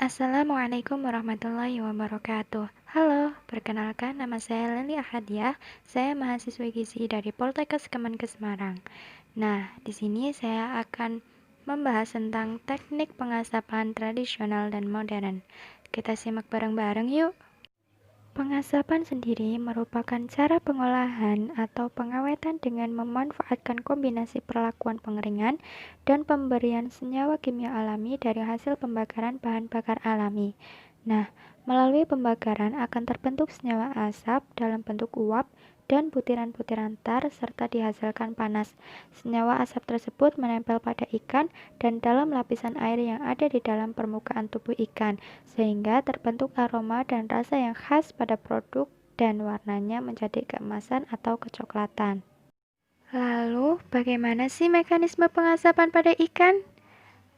Assalamualaikum warahmatullahi wabarakatuh. Halo, perkenalkan nama saya Leli Ahadiah. Saya mahasiswi gizi dari Poltekkes Kemenkes Semarang. Nah, di sini saya akan membahas tentang teknik pengasapan tradisional dan modern. Kita simak bareng-bareng yuk. Pengasapan sendiri merupakan cara pengolahan atau pengawetan dengan memanfaatkan kombinasi perlakuan pengeringan dan pemberian senyawa kimia alami dari hasil pembakaran bahan bakar alami. Nah, melalui pembakaran akan terbentuk senyawa asap dalam bentuk uap dan butiran-butiran tar serta dihasilkan panas. Senyawa asap tersebut menempel pada ikan dan dalam lapisan air yang ada di dalam permukaan tubuh ikan, sehingga terbentuk aroma dan rasa yang khas pada produk dan warnanya menjadi keemasan atau kecoklatan. Lalu, bagaimana sih mekanisme pengasapan pada ikan?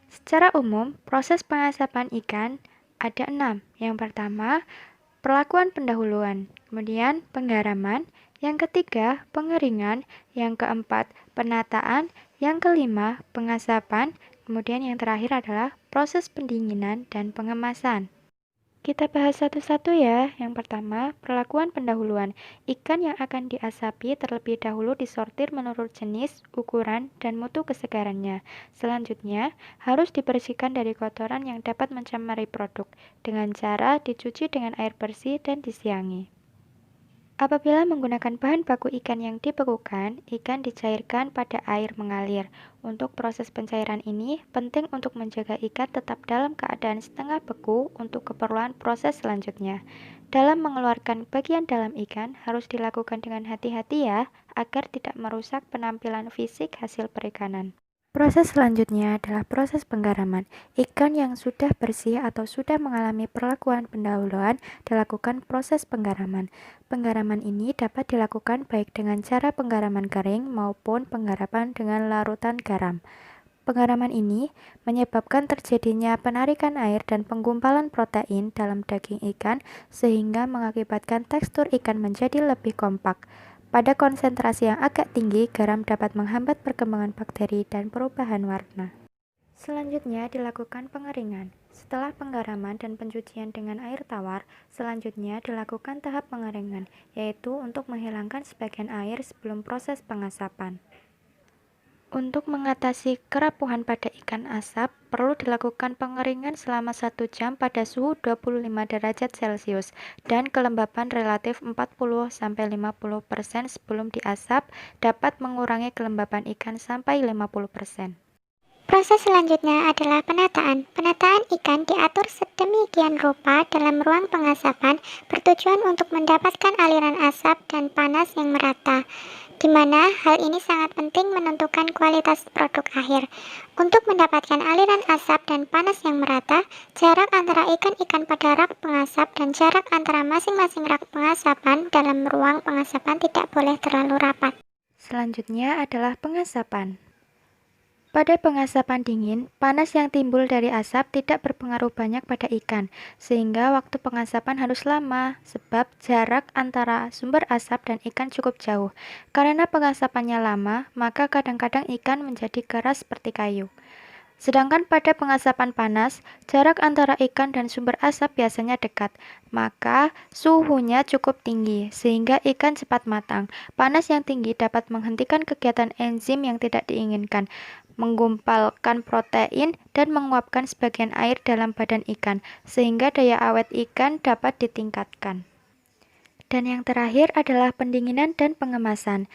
Secara umum, proses pengasapan ikan ada 6. Yang pertama, perlakuan pendahuluan, kemudian penggaraman, yang ketiga, pengeringan, yang keempat, penataan, yang kelima, pengasapan, kemudian yang terakhir adalah proses pendinginan dan pengemasan. Kita bahas satu-satu ya. Yang pertama, perlakuan pendahuluan. Ikan yang akan diasapi terlebih dahulu disortir menurut jenis, ukuran, dan mutu kesegarannya. Selanjutnya, harus dibersihkan dari kotoran yang dapat mencemari produk dengan cara dicuci dengan air bersih dan disiangi. Apabila menggunakan bahan baku ikan yang dibekukan, ikan dicairkan pada air mengalir. Untuk proses pencairan ini, penting untuk menjaga ikan tetap dalam keadaan setengah beku untuk keperluan proses selanjutnya. Dalam mengeluarkan bagian dalam ikan, harus dilakukan dengan hati-hati ya, agar tidak merusak penampilan fisik hasil perikanan. Proses selanjutnya adalah proses penggaraman. Ikan yang sudah bersih atau sudah mengalami perlakuan pendahuluan dilakukan proses penggaraman. Penggaraman ini dapat dilakukan baik dengan cara penggaraman kering maupun penggaraman dengan larutan garam. Penggaraman ini menyebabkan terjadinya penarikan air dan penggumpalan protein dalam daging ikan sehingga mengakibatkan tekstur ikan menjadi lebih kompak. Pada konsentrasi yang agak tinggi, garam dapat menghambat perkembangan bakteri dan perubahan warna. Selanjutnya dilakukan pengeringan. Setelah penggaraman dan pencucian dengan air tawar, selanjutnya dilakukan tahap pengeringan, yaitu untuk menghilangkan sebagian air sebelum proses pengasapan. Untuk mengatasi kerapuhan pada ikan asap, perlu dilakukan pengeringan selama 1 jam pada suhu 25 derajat Celcius dan kelembapan relatif 40-50% sebelum diasap dapat mengurangi kelembapan ikan sampai 50%. Proses selanjutnya adalah penataan. Penataan ikan diatur sedemikian rupa dalam ruang pengasapan bertujuan untuk mendapatkan aliran asap dan panas yang merata, di mana hal ini sangat penting menentukan kualitas produk akhir. Untuk mendapatkan aliran asap dan panas yang merata, jarak antara ikan-ikan pada rak pengasap dan jarak antara masing-masing rak pengasapan dalam ruang pengasapan tidak boleh terlalu rapat. Selanjutnya adalah pengasapan. Pada pengasapan dingin, panas yang timbul dari asap tidak berpengaruh banyak pada ikan, sehingga waktu pengasapan harus lama, sebab jarak antara sumber asap dan ikan cukup jauh. Karena pengasapannya lama, maka kadang-kadang ikan menjadi keras seperti kayu. Sedangkan pada pengasapan panas, jarak antara ikan dan sumber asap biasanya dekat, maka suhunya cukup tinggi, sehingga ikan cepat matang. Panas yang tinggi dapat menghentikan kegiatan enzim yang tidak diinginkan, menggumpalkan protein, dan menguapkan sebagian air dalam badan ikan, sehingga daya awet ikan dapat ditingkatkan. Dan yang terakhir adalah pendinginan dan pengemasan.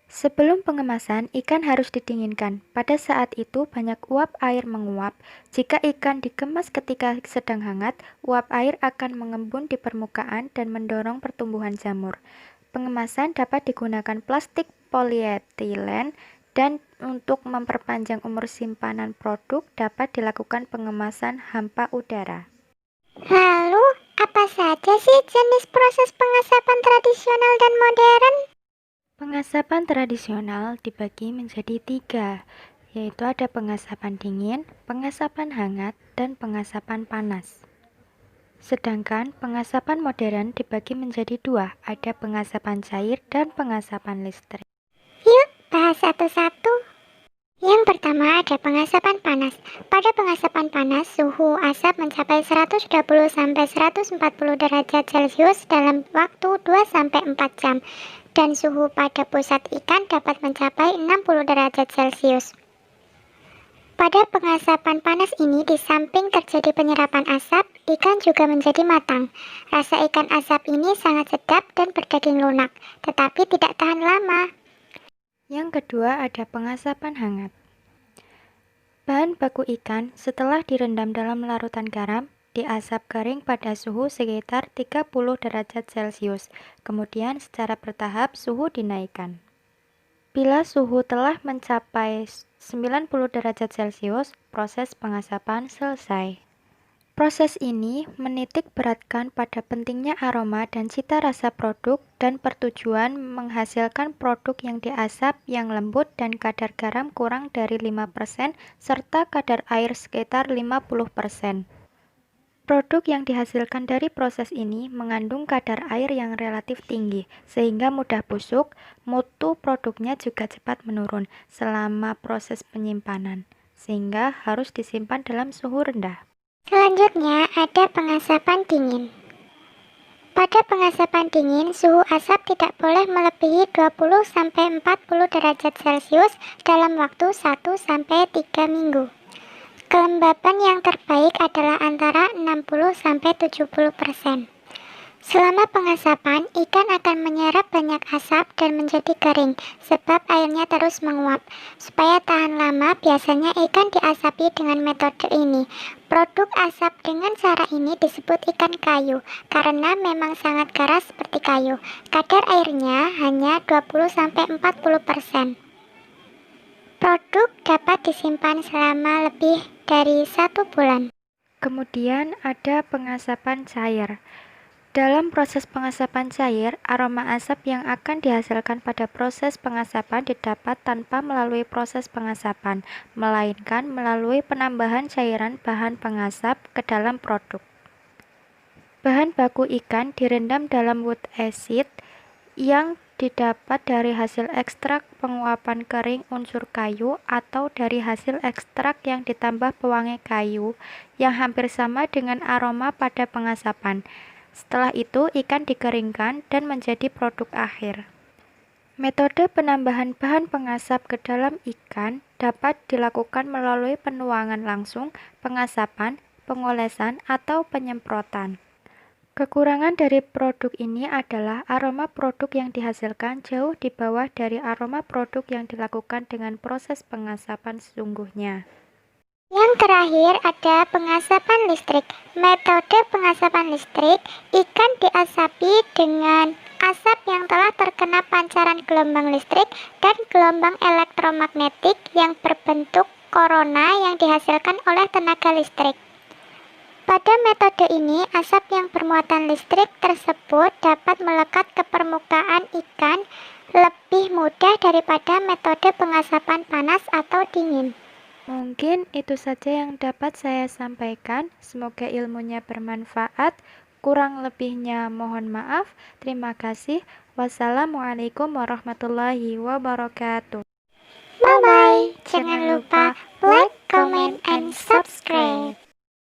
Sebelum pengemasan, ikan harus didinginkan. Pada saat itu banyak uap air menguap. Jika ikan dikemas ketika sedang hangat, uap air akan mengembun di permukaan dan mendorong pertumbuhan jamur. Pengemasan dapat digunakan plastik polietilen dan untuk memperpanjang umur simpanan produk dapat dilakukan pengemasan hampa udara. Lalu, apa saja sih jenis proses pengasapan tradisional dan modern? Pengasapan tradisional dibagi menjadi 3, yaitu ada pengasapan dingin, pengasapan hangat, dan pengasapan panas. Sedangkan pengasapan modern dibagi menjadi 2, ada pengasapan cair dan pengasapan listrik. Yuk, bahas satu-satu. Yang pertama ada pengasapan panas. Pada pengasapan panas, suhu asap mencapai 120-140 derajat Celcius dalam waktu 2-4 jam, dan suhu pada pusat ikan dapat mencapai 60 derajat Celcius. Pada pengasapan panas ini, di samping terjadi penyerapan asap, ikan juga menjadi matang. Rasa ikan asap ini sangat sedap dan berdaging lunak, tetapi tidak tahan lama. Yang kedua ada pengasapan hangat. Bahan baku ikan setelah direndam dalam larutan garam, diasap kering pada suhu sekitar 30 derajat Celcius. Kemudian secara bertahap suhu dinaikkan. Bila suhu telah mencapai 90 derajat Celcius, proses pengasapan selesai. Proses ini menitik beratkan pada pentingnya aroma dan cita rasa produk dan bertujuan menghasilkan produk yang diasap yang lembut dan kadar garam kurang dari 5% serta kadar air sekitar 50%. Produk yang dihasilkan dari proses ini mengandung kadar air yang relatif tinggi, sehingga mudah busuk. Mutu produknya juga cepat menurun selama proses penyimpanan, sehingga harus disimpan dalam suhu rendah. Selanjutnya ada pengasapan dingin. Pada pengasapan dingin, suhu asap tidak boleh melebihi 20-40 derajat Celcius dalam waktu 1-3 minggu. Kelembapan yang terbaik adalah antara 60-70%. Selama pengasapan, ikan akan menyerap banyak asap dan menjadi kering sebab airnya terus menguap. Supaya tahan lama, biasanya ikan diasapi dengan metode ini. Produk asap dengan cara ini disebut ikan kayu karena memang sangat keras seperti kayu. Kadar airnya hanya 20-40%. Produk dapat disimpan selama lebih dari 1 bulan. Kemudian ada pengasapan cair. Dalam proses pengasapan cair, aroma asap yang akan dihasilkan pada proses pengasapan didapat tanpa melalui proses pengasapan, melainkan melalui penambahan cairan bahan pengasap ke dalam produk. Bahan baku ikan direndam dalam wood acid yang didapat dari hasil ekstrak penguapan kering unsur kayu atau dari hasil ekstrak yang ditambah pewangi kayu yang hampir sama dengan aroma pada pengasapan. Setelah itu, ikan dikeringkan dan menjadi produk akhir. Metode penambahan bahan pengasap ke dalam ikan dapat dilakukan melalui penuangan langsung, pengasapan, pengolesan, atau penyemprotan. Kekurangan dari produk ini adalah aroma produk yang dihasilkan jauh di bawah dari aroma produk yang dilakukan dengan proses pengasapan sesungguhnya. Yang terakhir ada pengasapan listrik. Metode pengasapan listrik, ikan diasapi dengan asap yang telah terkena pancaran gelombang listrik dan gelombang elektromagnetik yang berbentuk korona yang dihasilkan oleh tenaga listrik. Pada metode ini, asap yang bermuatan listrik tersebut dapat melekat ke permukaan ikan lebih mudah daripada metode pengasapan panas atau dingin. Mungkin itu saja yang dapat saya sampaikan. Semoga ilmunya bermanfaat. Kurang lebihnya mohon maaf. Terima kasih. Wassalamualaikum warahmatullahi wabarakatuh. Bye-bye. Jangan lupa like, comment, and subscribe.